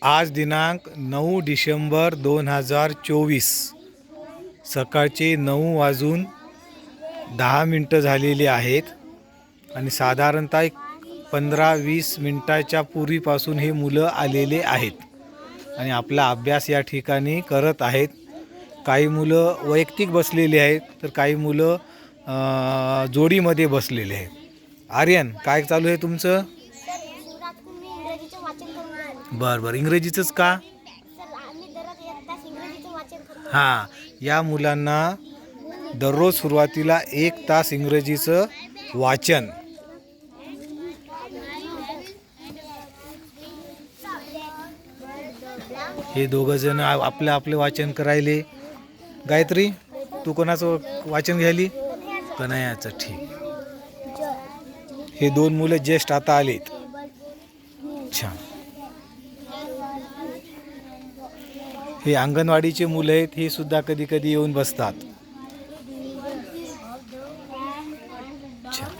आज दिनांक 9 डिसेंबर 2024 सकाळचे 9:10 झालेले आहेत आणि साधारणतः 15-20 मिनिटाच्या पूर्वीपासून हे मुलं आलेले आहेत आणि आपला अभ्यास या ठिकाणी करत आहेत. काही मुलं वैयक्तिक बसलेले आहेत तर काही मुलं जोडीमध्ये बसलेले आहेत. आर्यन, काय चालू आहे तुमचं? बरं, इंग्रजीचंच का? हां, या मुलांना दररोज सुरुवातीला 1 तास इंग्रजीचं वाचन. हे दोघं जण आपले वाचन करायले. गायत्री, तू कोणाचं वाचन घ्यायली? कन्हैयाचं. ठीक. हे 2 मुलं ज्येष्ठ आता आलेत. छान. हे अंगणवाडीचे मुलं आहेत, हे सुद्धा कधी कधी येऊन बसतात. छान.